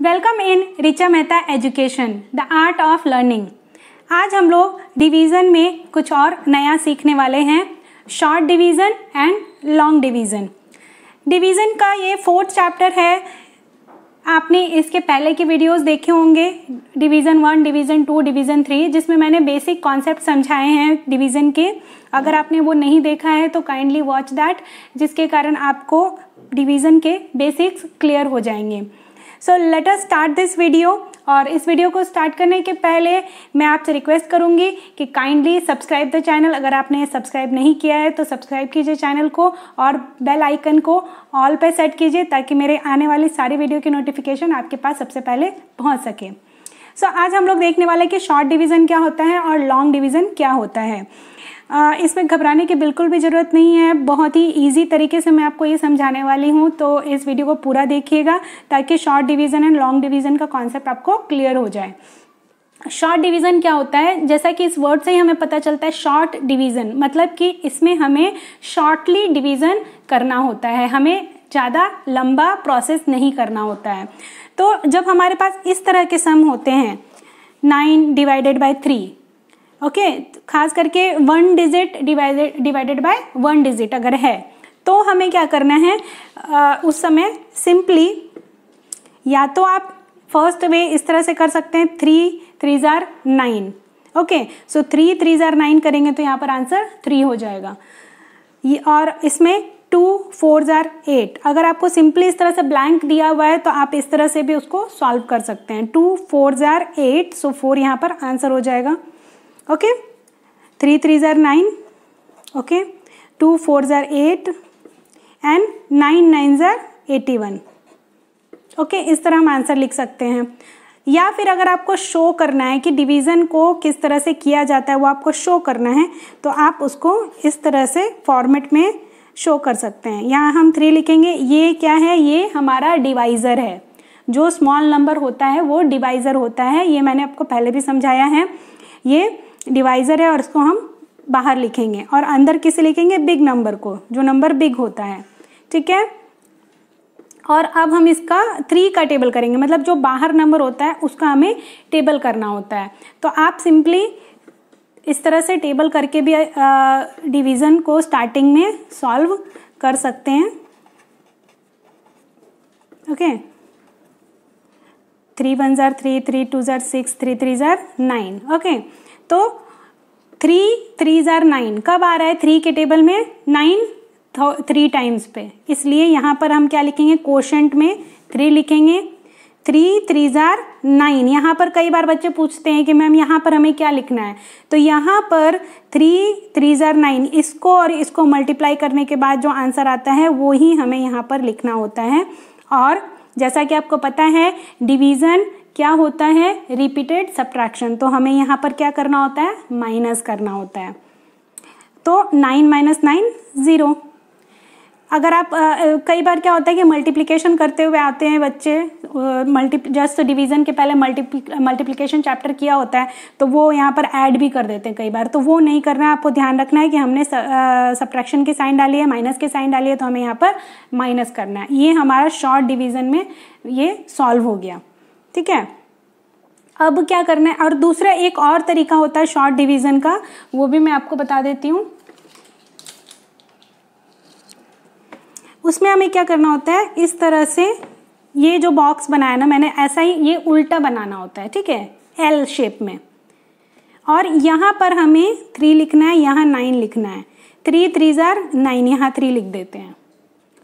Welcome in Richa Mehta education the art of learning. आज हम लोग डिवीज़न में कुछ और नया सीखने वाले हैं, short division and long division. Division का ये 4th चैप्टर है। आपने इसके पहले के वीडियोस देखे होंगे, डिवीज़न 1, डिवीज़न 2, डिवीज़न 3, जिसमें मैंने बेसिक कॉन्सेप्ट समझाए हैं डिवीज़न के। अगर आपने वो नहीं देखा है तो काइंडली वॉच दैट, जिसके कारण आपको डिवीज़न के बेसिक्स क्लियर हो जाएंगे। So let us start this video. और इस वीडियो को स्टार्ट करने के पहले मैं आपसे रिक्वेस्ट करूंगी कि काइंडली सब्सक्राइब द चैनल। अगर आपने सब्सक्राइब नहीं किया है तो सब्सक्राइब कीजिए चैनल को और बेल आइकन को ऑल पे सेट कीजिए ताकि मेरे आने वाली सारी वीडियो की नोटिफिकेशन आपके पास सबसे पहले पहुंच सके। सो आज हम लोग देखने वाले कि शॉर्ट डिवीज़न क्या होता है और लॉन्ग डिवीज़न क्या होता है। इसमें घबराने की बिल्कुल भी ज़रूरत नहीं है, बहुत ही इजी तरीके से मैं आपको ये समझाने वाली हूँ। तो इस वीडियो को पूरा देखिएगा ताकि short division and long division का कॉन्सेप्ट आपको क्लियर हो जाए। शॉर्ट डिवीज़न क्या होता है, जैसा कि इस वर्ड से ही हमें पता चलता है, शॉर्ट डिवीज़न मतलब कि इसमें हमें शॉर्टली डिवीज़न करना होता है, हमें ज़्यादा लंबा प्रोसेस नहीं करना होता है। तो जब हमारे पास इस तरह के सम होते हैं 9 डिवाइडेड बाय 3, ओके, खास करके 1 डिजिट डिवाइडेड बाय 1 डिजिट अगर है तो हमें क्या करना है, उस समय सिंपली या तो आप फर्स्ट वे इस तरह से कर सकते हैं, 3 3 जार 9, ओके। सो 3 3 जार 9 करेंगे तो यहाँ पर आंसर 3 हो जाएगा। और इसमें 2 4 जार 8, अगर आपको सिंपली इस तरह से ब्लैंक दिया हुआ है तो आप इस तरह से भी उसको सॉल्व कर सकते हैं। 2 4 जार 8, सो 4 यहाँ पर आंसर हो जाएगा, okay. 3 3 jar 9, okay, 2 4 jar 8 and 9 9 jar 81, okay. इस तरह हम आंसर लिख सकते हैं। या फिर अगर आपको शो करना है कि डिवीज़न को किस तरह से किया जाता है, वो आपको शो करना है तो आप उसको इस तरह से फॉर्मेट में शो कर सकते हैं। यहाँ हम 3 लिखेंगे, ये क्या है, ये हमारा डिवाइज़र है। जो स्मॉल नंबर होता है वो डिवाइज़र होता है, ये मैंने आपको पहले भी समझाया है। ये डिवाइज़र है और इसको हम बाहर लिखेंगे और अंदर किसे लिखेंगे, बिग नंबर को, जो नंबर बिग होता है, ठीक है। और अब हम इसका 3 का टेबल करेंगे, मतलब जो बाहर नंबर होता है उसका हमें टेबल करना होता है। तो आप सिंपली इस तरह से टेबल करके भी डिवीज़न को स्टार्टिंग में सॉल्व कर सकते हैं, okay. 3 1 jar 3, 3 2 jar 6, 3 3 jar 9, okay. तो 3 3 जार 9 कब आ रहा है, 3 के टेबल में 9 3 टाइम्स पे, इसलिए यहाँ पर हम क्या लिखेंगे, कोशेंट में 3 लिखेंगे। 3 3 जार 9, यहाँ पर कई बार बच्चे पूछते हैं कि मैम यहाँ पर हमें क्या लिखना है, तो यहाँ पर 3 3 जार 9, इसको और इसको मल्टीप्लाई करने के बाद जो आंसर आता है वो ही हमें यहाँ पर लिखना होता है। और जैसा कि आपको पता है डिवीज़न क्या होता है, रिपीटेड सब्ट्रैक्शन, तो हमें यहाँ पर क्या करना होता है, माइनस करना होता है। तो 9 माइनस 9 0। अगर आप कई बार क्या होता है कि मल्टीप्लिकेशन करते हुए आते हैं बच्चे, जस्ट डिवीज़न के पहले मल्टीप्लिकेशन चैप्टर किया होता है तो वो यहाँ पर ऐड भी कर देते हैं कई बार, तो वो नहीं करना है। आपको ध्यान रखना है कि हमने सब्ट्रैक्शन की साइन डाली है, माइनस की साइन डाली है, तो हमें यहाँ पर माइनस करना है। ये हमारा शॉर्ट डिवीज़न में ये सॉल्व हो गया, ठीक है। अब क्या करना है, और दूसरा एक और तरीका होता है शॉर्ट डिवीज़न का, वो भी मैं आपको बता देती हूँ। उसमें हमें क्या करना होता है, इस तरह से ये जो बॉक्स बनाया ना मैंने, ऐसा ही ये उल्टा बनाना होता है, ठीक है, एल शेप में। और यहाँ पर हमें 3 लिखना है, यहाँ 9 लिखना है। 3 3 जार 9, यहाँ 3 लिख देते हैं।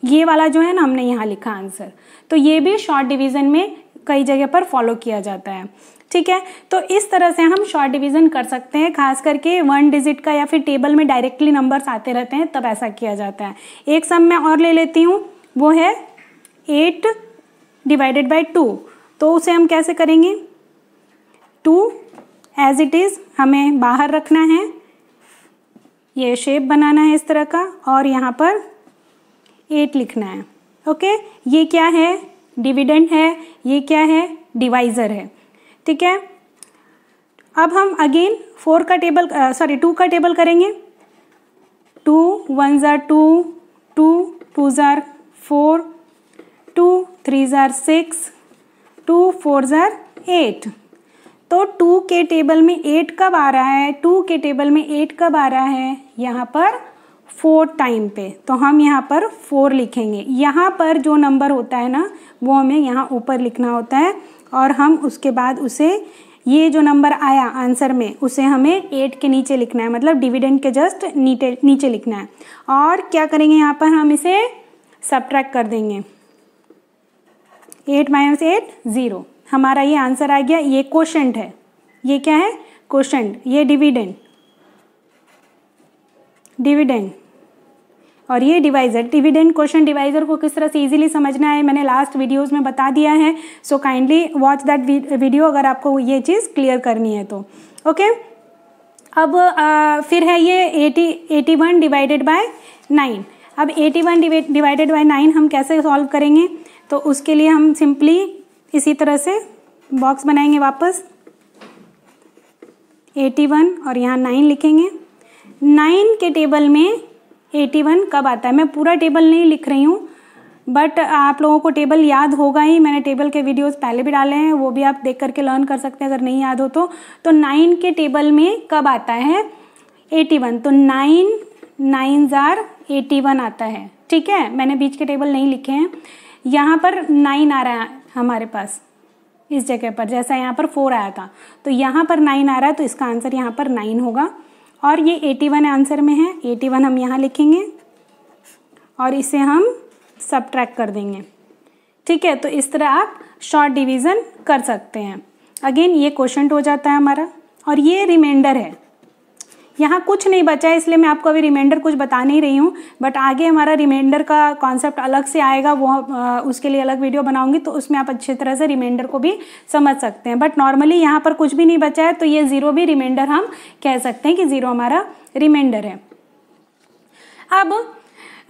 ये वाला जो है ना हमने यहाँ लिखा आंसर। तो ये भी शॉर्ट डिवीज़न में कई जगह पर फॉलो किया जाता है, ठीक है। तो इस तरह से हम शॉर्ट डिवीज़न कर सकते हैं, खास करके 1 डिजिट का या फिर टेबल में डायरेक्टली नंबर्स आते रहते हैं तब ऐसा किया जाता है। एक सम मैं और ले लेती हूँ, वो है 8 डिवाइडेड बाय 2, तो उसे हम कैसे करेंगे, 2 एज इट इज़ हमें बाहर रखना है, ये शेप बनाना है इस तरह का, और यहाँ पर 8 लिखना है, ओके। ये क्या है, डिविडेंड है, ये क्या है, डिवाइज़र है, ठीक है। अब हम अगेन 2 का टेबल करेंगे। 2 1 जार 2, 2 2 जार 4, 2 3 जार 6, 2 4 ज़ार 8। तो 2 के टेबल में 8 कब आ रहा है? 2 के टेबल में 8 कब आ रहा है? यहाँ पर 4 टाइम पे। तो हम यहाँ पर 4 लिखेंगे। यहाँ पर जो नंबर होता है ना वो हमें यहाँ ऊपर लिखना होता है और हम उसके बाद उसे, ये जो नंबर आया आंसर में उसे हमें 8 के नीचे लिखना है, मतलब डिविडेंड के जस्ट नीचे लिखना है। और क्या करेंगे यहाँ पर हम इसे सब्ट्रैक्ट कर देंगे। 8 - 8 0। हमारा ये आंसर आ गया। ये क्वोशंट है। ये क्या है? क्वोशंट। ये डिविडेंड और ये डिवाइजर। डिविडेंड, क्वोशंट, डिवाइजर को किस तरह से इजीली समझना है मैंने लास्ट वीडियोस में बता दिया है। So kindly watch that video अगर आपको ये चीज़ क्लियर करनी है तो। ओके, अब फिर है ये 81 डिवाइडेड बाय 9। अब 81 डिवाइडेड बाय 9 हम कैसे सॉल्व करेंगे? तो उसके लिए हम सिंपली इसी तरह से बॉक्स बनाएंगे वापस, 81 और यहाँ 9 लिखेंगे। 9 के टेबल में 81 कब आता है? मैं पूरा टेबल नहीं लिख रही हूँ, बट आप लोगों को टेबल याद होगा ही। मैंने टेबल के वीडियोस पहले भी डाले हैं, वो भी आप देख करके लर्न कर सकते हैं अगर नहीं याद हो तो। 9 के टेबल में कब आता है? 81। तो 9 9 ज़ार 81 आता है। ठीक है, मैंने बीच के टेबल नहीं लिखे हैं। यहाँ पर 9 आ रहा है हमारे पास इस जगह पर, जैसा यहाँ पर 4 आया था तो यहाँ पर 9 आ रहा है, तो इसका आंसर यहाँ पर 9 होगा। और ये 81 आंसर में है, 81 हम यहाँ लिखेंगे और इसे हम सब्ट्रैक्ट कर देंगे। ठीक है, तो इस तरह आप शॉर्ट डिवीज़न कर सकते हैं। अगेन ये क्वोशंट हो जाता है हमारा और ये रिमाइंडर है। यहाँ कुछ नहीं बचा है इसलिए मैं आपको अभी रिमाइंडर कुछ बता नहीं रही हूँ, बट आगे हमारा रिमाइंडर का कॉन्सेप्ट अलग से आएगा, वो उसके लिए अलग वीडियो बनाऊंगी, तो उसमें आप अच्छी तरह से रिमाइंडर को भी समझ सकते हैं। बट नॉर्मली यहाँ पर कुछ भी नहीं बचा है तो ये 0 भी रिमाइंडर हम कह सकते हैं कि 0 हमारा रिमाइंडर है।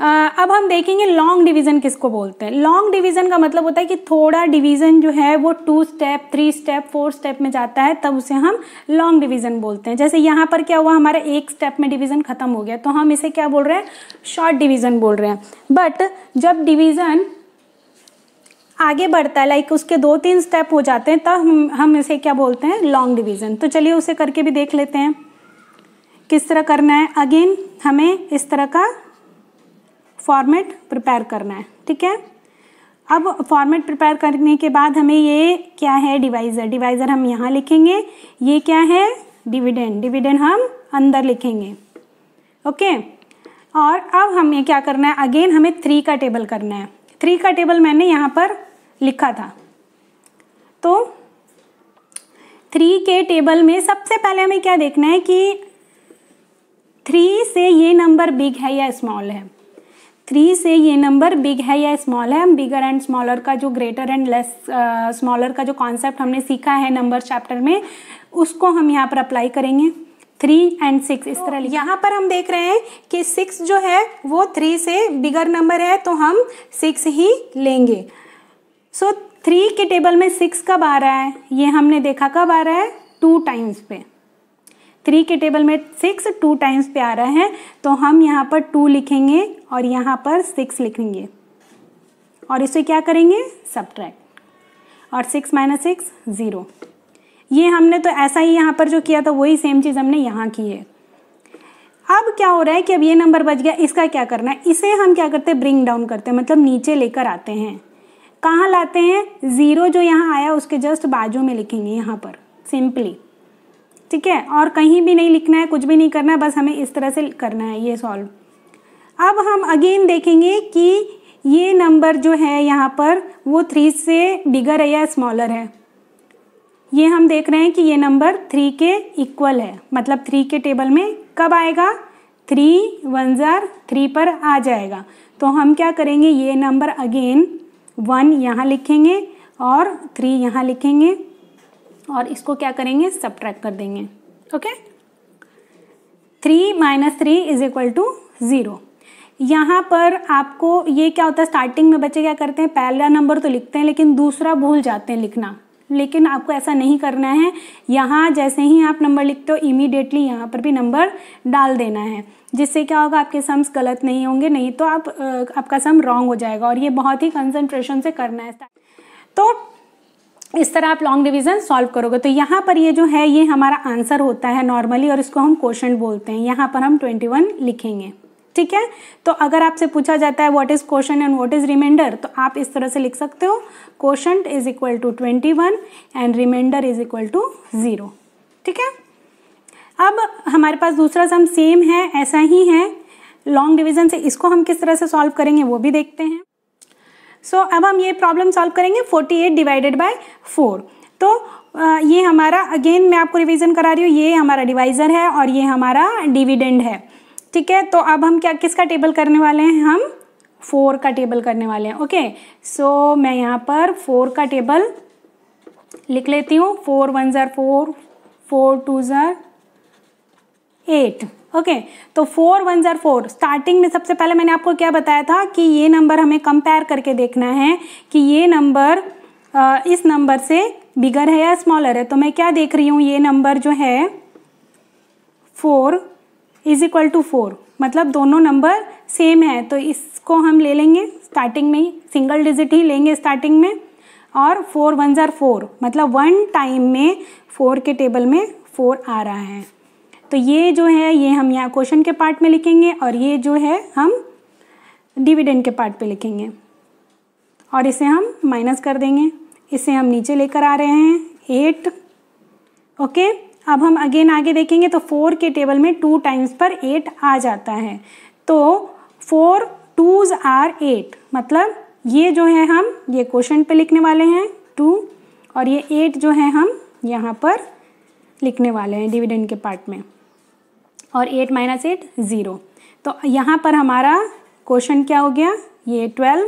अब हम देखेंगे लॉन्ग डिवीज़न किसको बोलते हैं। लॉन्ग डिवीज़न का मतलब होता है कि थोड़ा डिवीज़न जो है वो 2 स्टेप, 3 स्टेप, 4 स्टेप में जाता है, तब उसे हम लॉन्ग डिवीज़न बोलते हैं। जैसे यहाँ पर क्या हुआ, हमारा 1 स्टेप में डिवीज़न खत्म हो गया, तो हम इसे क्या बोल रहे हैं? शॉर्ट डिवीज़न बोल रहे हैं। बट जब डिवीज़न आगे बढ़ता है, लाइक उसके 2-3 स्टेप हो जाते हैं, तब हम इसे क्या बोलते हैं? Long division. तो चलिए उसे करके भी देख लेते हैं किस तरह करना है। अगेन हमें इस तरह का फॉर्मेट प्रिपेयर करना है। ठीक है, अब फॉर्मेट प्रिपेयर करने के बाद हमें ये क्या है? डिवाइज़र। डिवाइज़र हम यहाँ लिखेंगे। ये क्या है? डिविडेंड। डिविडेंड हम अंदर लिखेंगे। ओके, और अब हमें क्या करना है? अगेन हमें 3 का टेबल करना है। 3 का टेबल मैंने यहाँ पर लिखा था। तो 3 के टेबल में सबसे पहले हमें क्या देखना है कि 3 से ये नंबर बिग है या स्मॉल है। 3 से ये नंबर बिग है या स्मॉल है। हम बिगर एंड स्मॉलर का जो ग्रेटर एंड लेस स्मॉलर का जो कॉन्सेप्ट हमने सीखा है नंबर चैप्टर में, उसको हम यहाँ पर अप्लाई करेंगे। 3 और 6 इस तरह। यहाँ पर हम देख रहे हैं कि 6 जो है वो 3 से बिगर नंबर है, तो हम 6 ही लेंगे। सो 3 के टेबल में 6 कब आ रहा है? ये हमने देखा कब आ रहा है? 2 टाइम्स पे। 3 के टेबल में 6 2 टाइम्स पे आ रहा है, तो हम यहाँ पर 2 लिखेंगे और यहाँ पर 6 लिखेंगे और इसे क्या करेंगे? सब्ट्रैक्ट। और 6 - 6 0। ये हमने तो ऐसा ही यहाँ पर जो किया था वही सेम चीज़ हमने यहाँ की है। अब क्या हो रहा है कि अब ये नंबर बच गया, इसका क्या करना है? इसे हम क्या करते हैं? ब्रिंग डाउन करते हैं, मतलब नीचे लेकर आते हैं। कहाँ लाते हैं? 0 जो यहाँ आया उसके जस्ट बाजू में लिखेंगे यहाँ पर सिंपली। ठीक है, और कहीं भी नहीं लिखना है, कुछ भी नहीं करना है, बस हमें इस तरह से करना है ये सॉल्व। अब हम अगेन देखेंगे कि ये नंबर जो है यहाँ पर वो 3 से बिगर है या स्मॉलर है। ये हम देख रहे हैं कि ये नंबर 3 के इक्वल है, मतलब 3 के टेबल में कब आएगा? 3 1 ज़ार 3 पर आ जाएगा। तो हम क्या करेंगे? ये नंबर अगेन 1 यहाँ लिखेंगे और 3 यहाँ लिखेंगे और इसको क्या करेंगे? सब्ट्रैक्ट कर देंगे। ओके, 3 - 3 = 0। यहाँ पर आपको ये क्या होता है? स्टार्टिंग में बच्चे क्या करते हैं? पहला नंबर तो लिखते हैं लेकिन दूसरा भूल जाते हैं लिखना, लेकिन आपको ऐसा नहीं करना है। यहाँ जैसे ही आप नंबर लिखते हो इमीडिएटली यहाँ पर भी नंबर डाल देना है, जिससे क्या होगा? आपके सम्स गलत नहीं होंगे, नहीं तो आपका सम रॉन्ग हो जाएगा। और ये बहुत ही कंसंट्रेशन से करना है। तो इस तरह आप लॉन्ग डिवीजन सॉल्व करोगे। तो यहाँ पर ये जो है ये हमारा आंसर होता है नॉर्मली, और इसको हम क्वोशंट बोलते हैं। यहाँ पर हम 21 लिखेंगे, ठीक है। तो अगर आपसे पूछा जाता है what is quotient and what is remainder, तो आप इस तरह से लिख सकते हो, quotient is equal to 21 and remainder is equal to 0, ठीक है। अब हमारे पास दूसरा सम सेम है, ऐसा ही है लॉन्ग डिवीजन से। इसको हम किस तरह से सॉल्व करेंगे वो भी देखते हैं। सो अब हम ये प्रॉब्लम सॉल्व करेंगे 48 डिवाइडेड बाय 4। तो ये हमारा, अगेन मैं आपको रिवीजन करा रही हूँ, ये हमारा डिवाइजर है और ये हमारा डिविडेंड है, ठीक है। तो अब हम क्या किसका टेबल करने वाले हैं, हम 4 का टेबल करने वाले हैं। ओके, सो मैं यहाँ पर 4 का टेबल लिख लेती हूँ। 4 1 ज़ार 4, 4 2 ज़ार 8। ओके, तो 4 1 ज़ार 4। स्टार्टिंग में सबसे पहले मैंने आपको क्या बताया था कि ये नंबर हमें कंपेयर करके देखना है कि ये नंबर इस नंबर से बिगर है या स्मॉलर है। तो मैं क्या देख रही हूँ, ये नंबर जो है 4 इज इक्वल टू 4, मतलब दोनों नंबर सेम है। तो इसको हम ले लेंगे स्टार्टिंग में ही, सिंगल डिजिट ही लेंगे स्टार्टिंग में। और 4 1 ज़ार 4, मतलब 1 टाइम में 4 के टेबल में 4 आ रहा है। तो ये जो है ये हम यहाँ क्वेश्चन के पार्ट में लिखेंगे, और ये जो है हम डिविडेंड के पार्ट पे लिखेंगे, और इसे हम माइनस कर देंगे। इसे हम नीचे लेकर आ रहे हैं 8। ओके, अब हम अगेन आगे देखेंगे तो 4 के टेबल में 2 टाइम्स पर 8 आ जाता है। तो 4 2s आर 8, मतलब ये जो है हम ये क्वेश्चन पे लिखने वाले हैं 2, और ये 8 जो है हम यहाँ पर लिखने वाले हैं डिविडेंड के पार्ट में। और 8 माइनस 8 0। तो यहाँ पर हमारा क्वेश्चन क्या हो गया, ये 12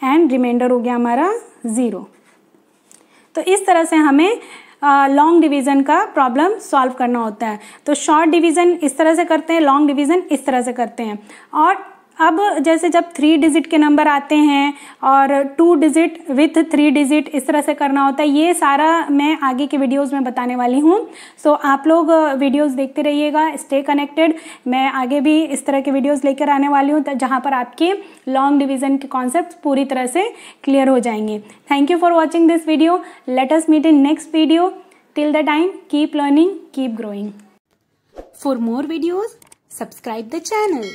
एंड रिमाइंडर हो गया हमारा 0। तो इस तरह से हमें लॉन्ग डिवीज़न का प्रॉब्लम सॉल्व करना होता है। तो शॉर्ट डिवीज़न इस तरह से करते हैं, लॉन्ग डिवीज़न इस तरह से करते हैं। और अब जैसे जब 3 डिजिट के नंबर आते हैं और 2 डिजिट विथ 3 डिजिट इस तरह से करना होता है, ये सारा मैं आगे के वीडियोस में बताने वाली हूँ। सो आप लोग वीडियोस देखते रहिएगा, स्टे कनेक्टेड। मैं आगे भी इस तरह के वीडियोस लेकर आने वाली हूँ जहाँ पर आपके लॉन्ग डिवीज़न के कॉन्सेप्ट पूरी तरह से क्लियर हो जाएंगे। Thank you for watching this video. Let us meet in next video. Till the time, keep learning, keep growing. For more videos, subscribe the channel.